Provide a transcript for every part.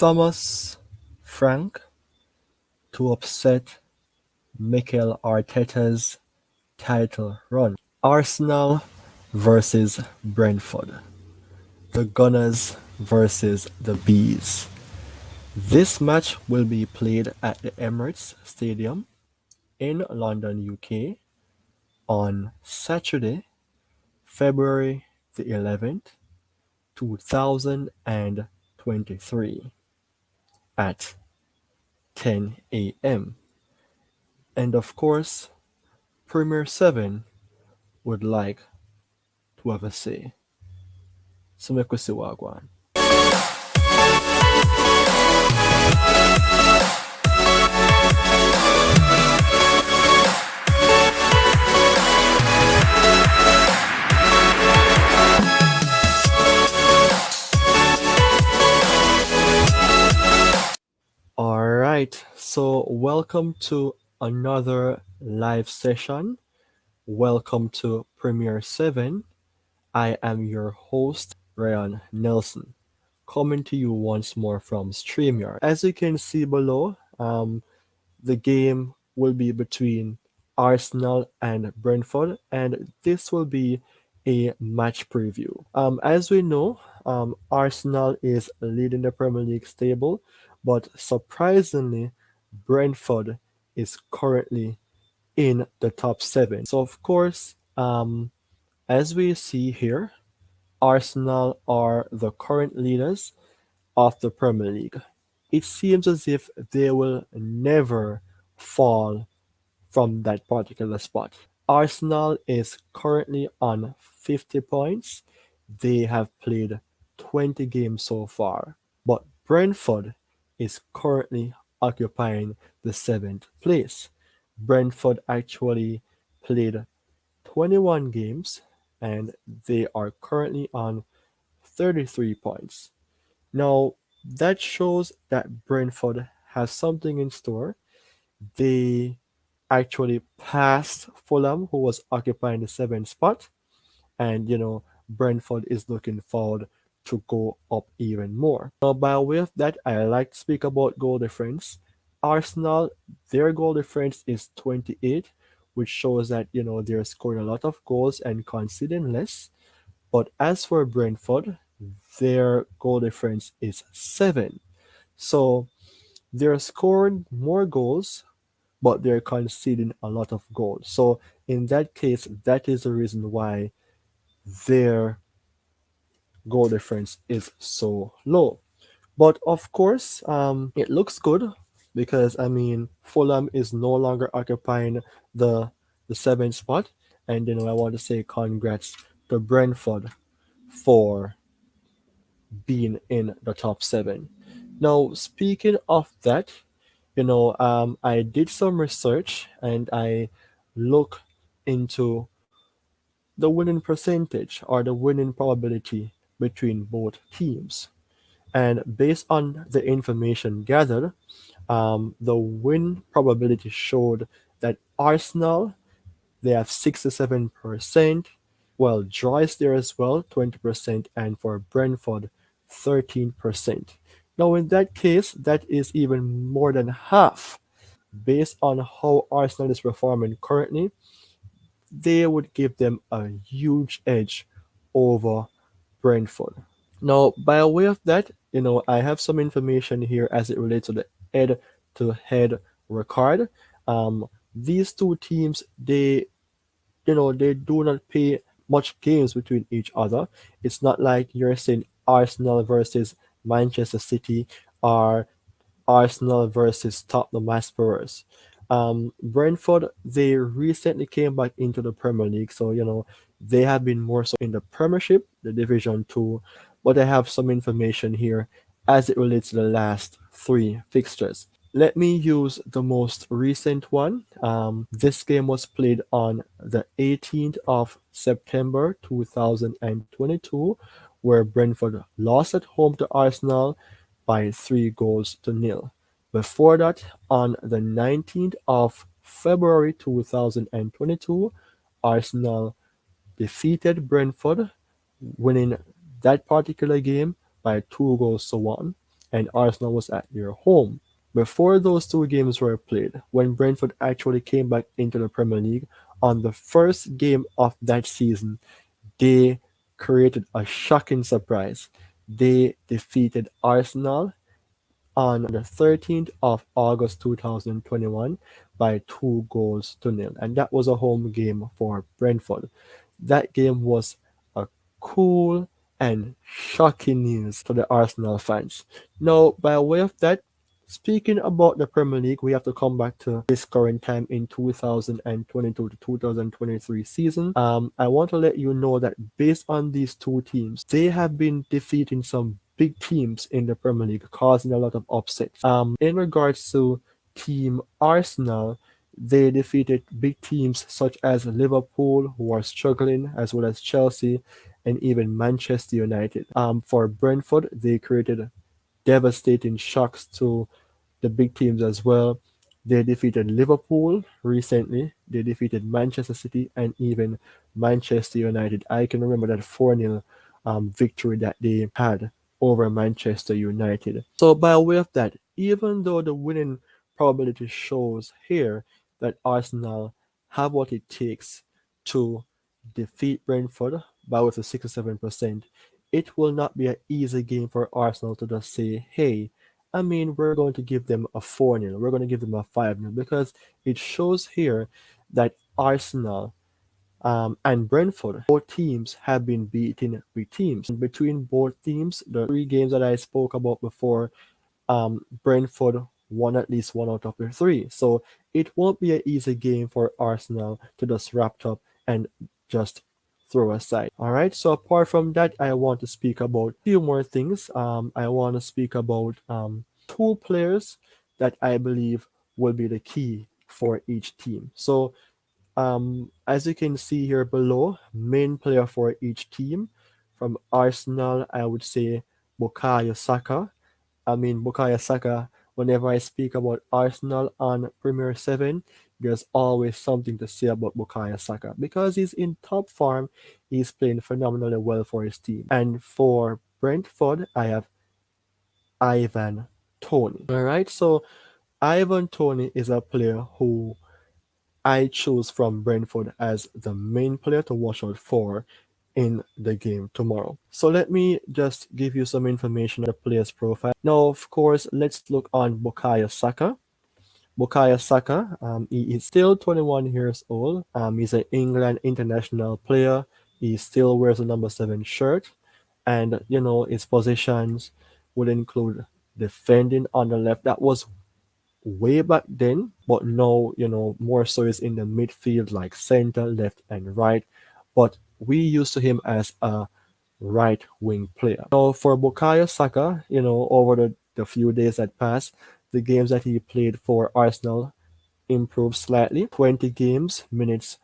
Thomas Frank to upset Mikel Arteta's title run. Arsenal versus Brentford. The Gunners versus the Bees. This match will be played at the Emirates Stadium in London, UK on Saturday, February the 11th, 2023 at 10 a.m. And of course, Premier 7 would like to have a say. So make we see what go on. Alright, so welcome to another live session. Welcome to Premier 7. I am your host, Ryan Nelson, coming to you once more from StreamYard. As you can see below, the game will be between Arsenal and Brentford, and this will be a match preview. As we know, Arsenal is leading the Premier League table, but surprisingly, Brentford is currently in the top 7. So, of course, as we see here, Arsenal are the current leaders of the Premier League. It seems as if they will never fall from that particular spot. Arsenal is currently on 50 points. They have played 20 games so far. But Brentford is currently occupying the 7th place. Brentford actually played 21 games and they are currently on 33 points. Now, that shows that Brentford has something in store. They actually passed Fulham, who was occupying the 7th spot, and Brentford is looking forward to go up even more. Now, by way of that, I like to speak about goal difference. Arsenal, their goal difference is 28, which shows that they're scoring a lot of goals and conceding less. But as for Brentford, their goal difference is 7. So they're scoring more goals, but they're conceding a lot of goals. So in that case, that is the reason why their goal difference is so low. But of course, it looks good because Fulham is no longer occupying the 7th spot, and I want to say congrats to Brentford for being in the top 7. Now, speaking of that, I did some research and I look into the winning percentage or the winning probability between both teams. And based on the information gathered, the win probability showed that Arsenal, they have 67%. Well, draw is there as well, 20%, and for Brentford, 13%. Now, in that case, that is even more than half. Based on how Arsenal is performing currently, they would give them a huge edge over Brentford. Now, by way of that, I have some information here as it relates to the head-to-head record. These two teams, they do not play much games between each other. It's not like you're saying Arsenal versus Manchester City or Arsenal versus Tottenham Hotspurs. Brentford, they recently came back into the Premier League, so they have been more so in the Premiership, the Division 2, but I have some information here as it relates to the last 3 fixtures. Let me use the most recent one. This game was played on the 18th of September 2022, where Brentford lost at home to Arsenal by 3 goals to nil. Before that, on the 19th of February 2022, Arsenal defeated Brentford, winning that particular game by 2 goals to 1. and Arsenal was at their home. Before those two games were played, when Brentford actually came back into the Premier League on the first game of that season, they created a shocking surprise. They defeated Arsenal on the 13th of August 2021 by 2 goals to nil. And that was a home game for Brentford. That game was a cool and shocking news to the Arsenal fans. Now, by way of that, speaking about the Premier League, we have to come back to this current time in 2022 to 2023 season. I want to let you know that based on these two teams, they have been defeating some big teams in the Premier League, causing a lot of upsets. In regards to Team Arsenal, they defeated big teams such as Liverpool, who are struggling, as well as Chelsea and even Manchester United. For Brentford, they created devastating shocks to the big teams as well. They defeated Liverpool recently. They defeated Manchester City and even Manchester United. I can remember that 4-0 victory that they had over Manchester United. So by way of that, even though the winning probability shows here that Arsenal have what it takes to defeat Brentford by with a 67%, it will not be an easy game for Arsenal to just say, hey, I mean, we're going to give them a 4-0, we're going to give them a 5-0, because it shows here that Arsenal and Brentford, both teams have been beating big teams. And between both teams, the three games that I spoke about before, Brentford won at least one out of the three. So it won't be an easy game for Arsenal to just wrap up and just throw aside. All right. So apart from that, I want to speak about a few more things. I want to speak about two players that I believe will be the key for each team. So as you can see here below, main player for each team. From Arsenal, I would say Bukayo Saka. I mean, Bukayo Saka, whenever I speak about Arsenal on Premier 7, there's always something to say about Bukayo Saka because he's in top form. He's playing phenomenally well for his team. And for Brentford, I have Ivan Toney. All right, so Ivan Toney is a player who I choose from Brentford as the main player to watch out for in the game tomorrow. So let me just give you some information on the player's profile. Now, of course, let's look on Bukayo Saka. Bukayo Saka, he is still 21 years old. He's an England international player. He still wears the number 7 shirt. And, his positions would include defending on the left. That was way back then, but now, more so is in the midfield like center, left, and right. But we used to him as a right wing player. Now for Bukayo Saka, over the few days that passed, the games that he played for Arsenal improved slightly. 20 games, minutes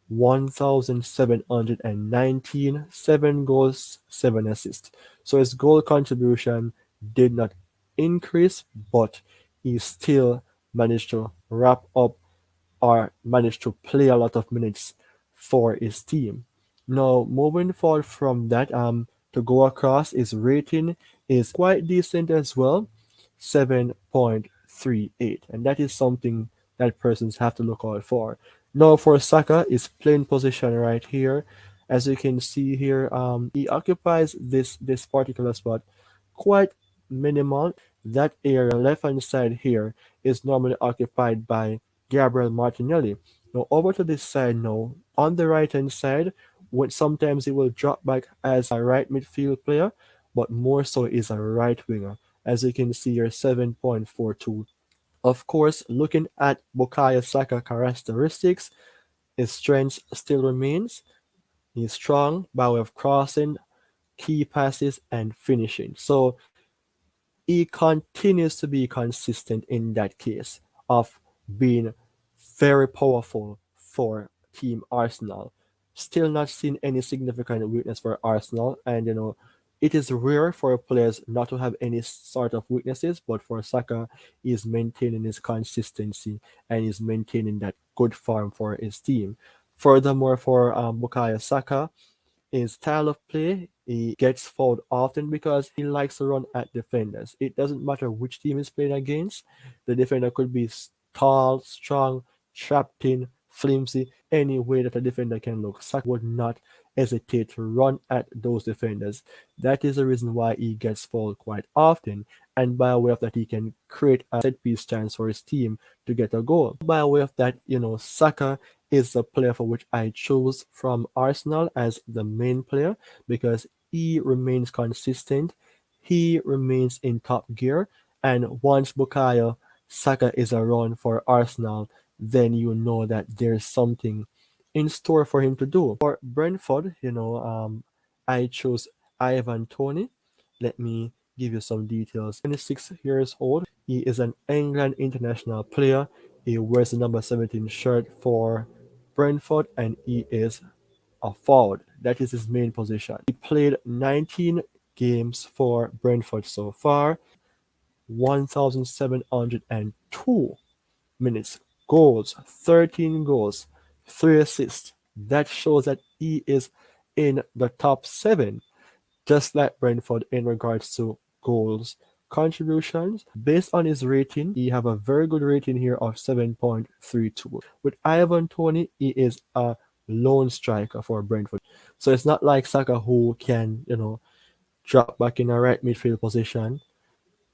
1,719, 7 goals, 7 assists. So his goal contribution did not increase, but he still managed to wrap up or managed to play a lot of minutes for his team. Now, moving forward from that, to go across, his rating is quite decent as well, 7.38, and that is something that persons have to look out for. Now, for Saka, his playing position right here, as you can see here, he occupies this particular spot quite minimal. That area, left hand side here, is normally occupied by Gabriel Martinelli. Now over to this side now, on the right hand side, when sometimes he will drop back as a right midfield player, but more so is a right winger. As you can see here, 7.42. Of course, looking at Bukayo Saka characteristics, his strength still remains. He's strong by way of crossing, key passes, and finishing. So he continues to be consistent in that case of being very powerful for Team Arsenal. Still not seen any significant weakness for Arsenal, and it is rare for players not to have any sort of weaknesses, but for Saka, he's maintaining his consistency and he's maintaining that good form for his team. Furthermore, for Bukayo Saka, his style of play He gets fouled often because he likes to run at defenders. It doesn't matter which team he's playing against. The defender could be tall, strong, trapped in, flimsy, any way that a defender can look. Saka would not hesitate to run at those defenders. That is the reason why he gets fouled quite often. And by way of that, he can create a set piece chance for his team to get a goal. By way of that, Saka is the player for which I chose from Arsenal as the main player because he remains consistent, he remains in top gear, and once Bukayo Saka is around for Arsenal, then you know that there's something in store for him to do. For Brentford, I chose Ivan Toney. Let me give you some details. 26 years old. He is an England international player. He wears the number 17 shirt for Brentford and he is a forward. That is his main position. He played 19 games for Brentford so far, 1,702 minutes, goals, 13 goals, 3 assists. That shows that he is in the top 7, just like Brentford in regards to goals contributions. Based on his rating, he have a very good rating here of 7.32. With Ivan Toney, he is a lone striker for Brentford. So it's not like Saka who can, drop back in a right midfield position,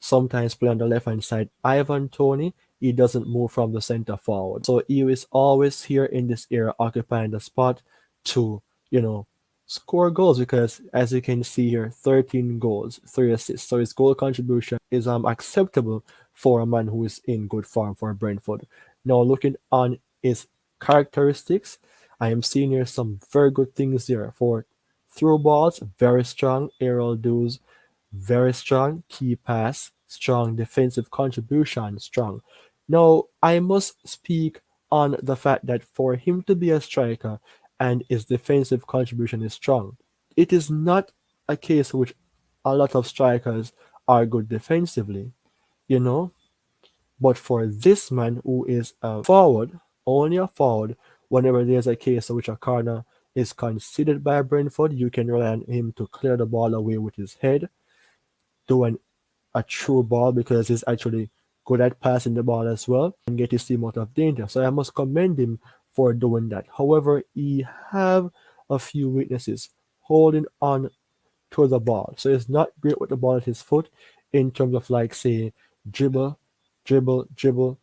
sometimes play on the left hand side. Ivan Toney, he doesn't move from the center forward. So he is always here in this area occupying the spot to, you know, score goals because as you can see here, 13 goals, 3 assists. So his goal contribution is acceptable for a man who is in good form for Brentford. Now looking on his characteristics, I am seeing here some very good things here for through balls, very strong, aerial duels, very strong key pass, strong defensive contribution, strong. Now, I must speak on the fact that for him to be a striker and his defensive contribution is strong, it is not a case which a lot of strikers are good defensively, you know. But for this man who is a forward, only a forward, whenever there's a case in which a corner is considered by Brentford, you can rely on him to clear the ball away with his head, do a true ball because he's actually good at passing the ball as well and get his team out of danger. So I must commend him for doing that. However, he have a few weaknesses holding on to the ball. So he's not great with the ball at his foot in terms of like say dribble, dribble,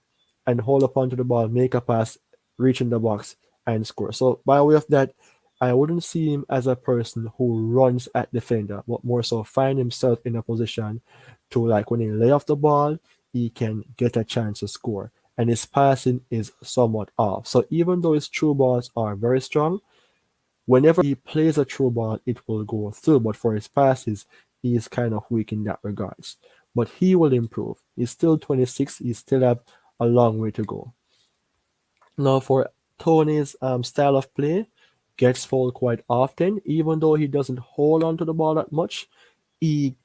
and hold up onto the ball, make a pass, reach in the box and score. So by way of that, I wouldn't see him as a person who runs at defender, but more so find himself in a position to like when he lay off the ball, he can get a chance to score. And his passing is somewhat off. So even though his true balls are very strong, whenever he plays a true ball, it will go through. But for his passes, he is kind of weak in that regards. But he will improve. He's still 26. He still have a long way to go. Now for Tony's style of play, gets fouled quite often. Even though he doesn't hold on to the ball that much, he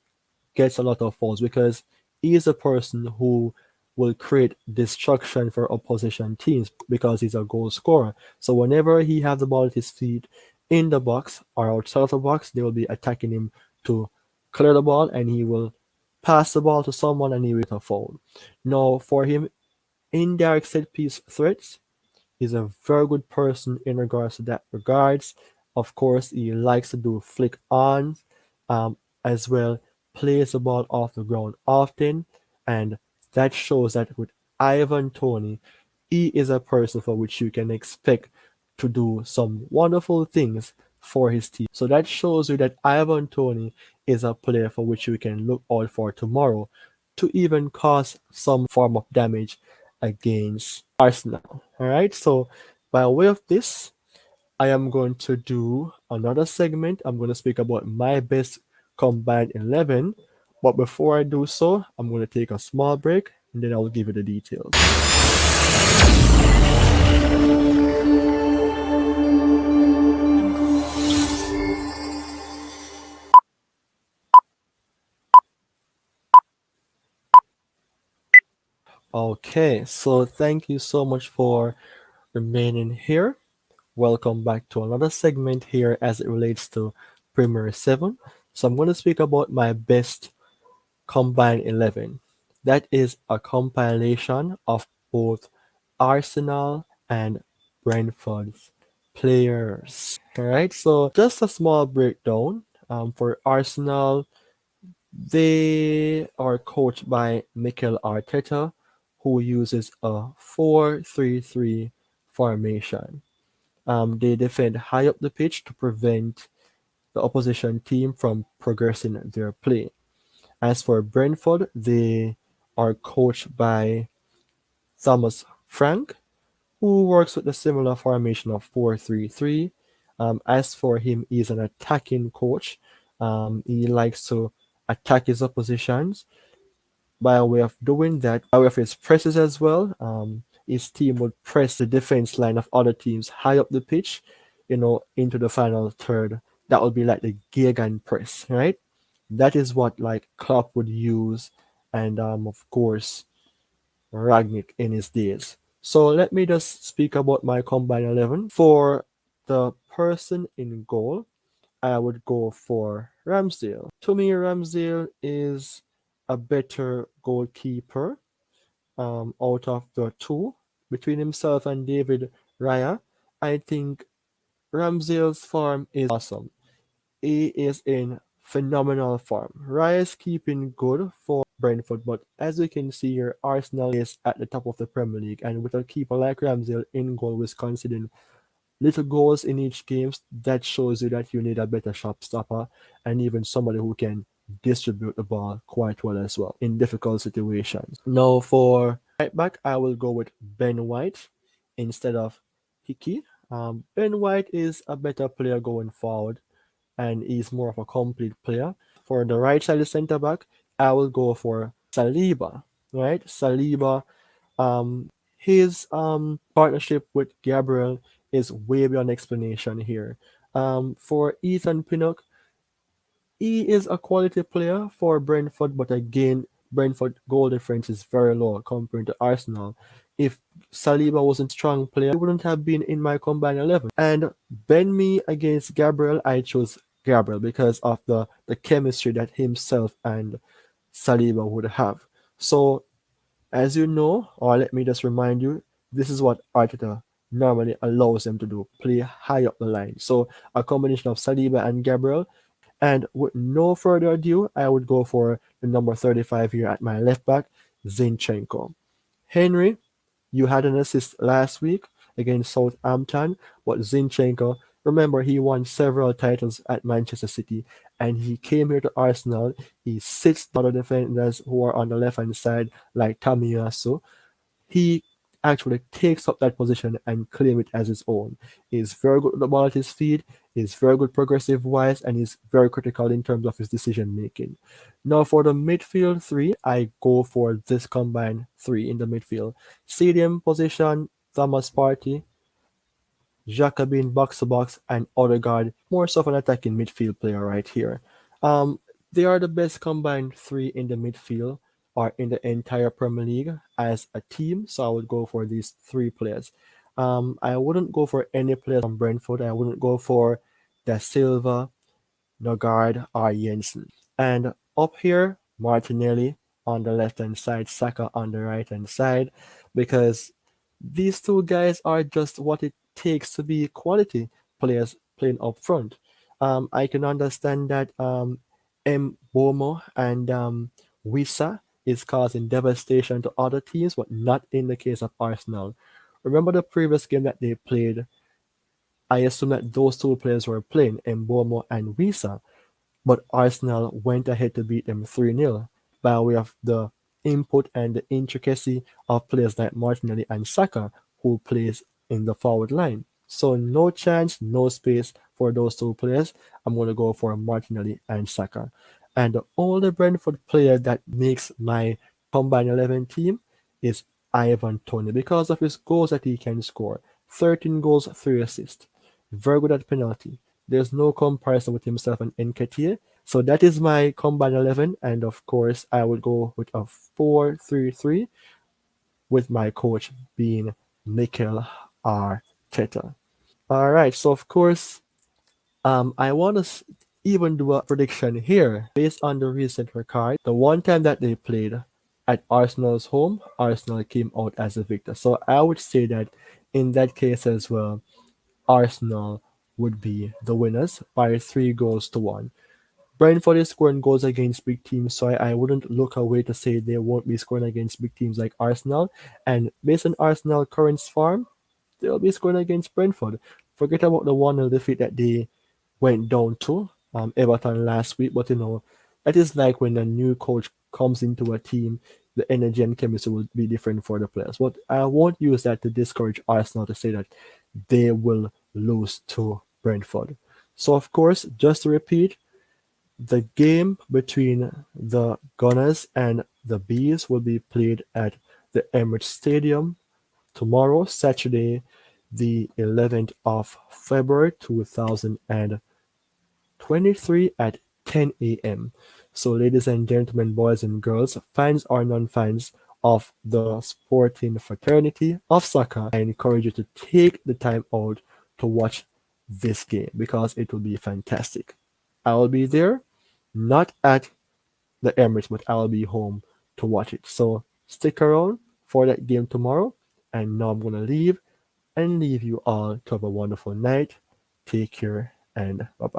gets a lot of fouls because he is a person who will create destruction for opposition teams because he's a goal scorer. So whenever he has the ball at his feet in the box or outside of the box, they will be attacking him to clear the ball and he will pass the ball to someone and he will get a foul. Now for him, indirect set piece threats, he's a very good person in regards to that regards. Of course, he likes to do flick on as well, plays the ball off the ground often, and that shows that with Ivan Toney, he is a person for which you can expect to do some wonderful things for his team. So that shows you that Ivan Toney is a player for which you can look out for tomorrow to even cause some form of damage against Arsenal. All right, so by way of this, I am going to do another segment. I'm going to speak about my best combined 11. But before I do so, I'm going to take a small break and then I'll give you the details. Okay, so thank you so much for remaining here. Welcome back to another segment here as it relates to Premier 7. So I'm going to speak about my best combined 11. That is a compilation of both Arsenal and Brentford's players. All right, so just a small breakdown. For Arsenal, they are coached by Mikel Arteta, who uses a 4-3-3 formation. They defend high up the pitch to prevent the opposition team from progressing their play. As for Brentford, they are coached by Thomas Frank, who works with a similar formation of 4-3-3. As for him, he's an attacking coach. He likes to attack his oppositions by way of doing that, by way of his presses as well. His team would press the defense line of other teams high up the pitch, into the final third. That would be like the Gegen press, right? That is what like Klopp would use, and of course Ragnick in his days. So let me just speak about my combined 11. For the person in goal, I would go for Ramsdale. To me, Ramsdale is a better goalkeeper out of the two. Between himself and David Raya, I think Ramsdale's form is awesome. He is in phenomenal form. Raya is keeping good for Brentford, but as you can see here, Arsenal is at the top of the Premier League, and with a keeper like Ramsdale in goal, was conceding little goals in each game, that shows you that you need a better shot stopper and even somebody who can distribute the ball quite well as well in difficult situations. Now for right back, I will go with Ben White instead of Hickey. Ben White is a better player going forward and he's more of a complete player. For the right side of centre back, I will go for Saliba. Right, Saliba. His partnership with Gabriel is way beyond explanation here. For Ethan Pinnock, he is a quality player for Brentford, but again, Brentford goal difference is very low compared to Arsenal. If Saliba wasn't a strong player, he wouldn't have been in my combined 11. And Ben me against Gabriel, I chose Gabriel because of the chemistry that himself and Saliba would have. So as you know, or let me just remind you, this is what Arteta normally allows them to do, play high up the line. So a combination of Saliba and Gabriel. And with no further ado, I would go for the number 35 here at my left back, Zinchenko. Henry, you had an assist last week against Southampton, but Zinchenko, remember he won several titles at Manchester City and he came here to Arsenal. He sits the other defenders who are on the left hand side like Tamiyasu. He actually takes up that position and claim it as his own. He's very good with the ball at his feet, he's very good progressive wise, and he's very critical in terms of his decision making. Now for the midfield three, I go for this combined three in the midfield. Stadium position, Thomas Partey, Jacobin box to box, and Odegaard, more so of an attacking midfield player right here. Um, they are the best combined three in the midfield or in the entire Premier League as a team, so I would go for these three players. I wouldn't go for any player from Brentford. I wouldn't go for Da Silva, Nogard, or Jensen. And up here, Martinelli on the left hand side, Saka on the right hand side, because these two guys are just what it takes to be quality players playing up front. I can understand that Mbomo and Wissa is causing devastation to other teams, but not in the case of Arsenal. Remember the previous game that they played? I assume that those two players were playing, Mbomo and Wissa, but Arsenal went ahead to beat them 3-0 by way of the input and the intricacy of players like Martinelli and Saka, who plays in the forward line. So no chance, no space for those two players. I'm going to go for Martinelli and Saka. And the only Brentford player that makes my combined 11 team is Ivan Toney because of his goals that he can score. 13 goals, 3 assists. Very good at penalty. There's no comparison with himself and Nketiah. So that is my combined 11. And of course, I would go with a 4-3-3 with my coach being Mikel Arteta. All right. So of course, I want to even do a prediction here based on the recent record. The one time that they played at Arsenal's home, Arsenal came out as a victor. So I would say that in that case as well, Arsenal would be the winners by 3 goals to 1. Brentford is scoring goals against big teams, so I wouldn't look away to say they won't be scoring against big teams like Arsenal. And based on Arsenal current form, they'll be scoring against Brentford. Forget about the 1-0 defeat that they went down to Everton last week, but that is like when a new coach comes into a team, the energy and chemistry will be different for the players. But I won't use that to discourage Arsenal to say that they will lose to Brentford. So, of course, just to repeat, the game between the Gunners and the Bees will be played at the Emirates Stadium tomorrow, Saturday, the 11th of February 2023 at 10 a.m. So, ladies and gentlemen, boys and girls, fans or non-fans of the sporting fraternity of soccer, I encourage you to take the time out to watch this game because it will be fantastic. I will be there, not at the Emirates, but I'll be home to watch it. So stick around for that game tomorrow. And now I'm gonna leave and leave you all to have a wonderful night. Take care and bye bye.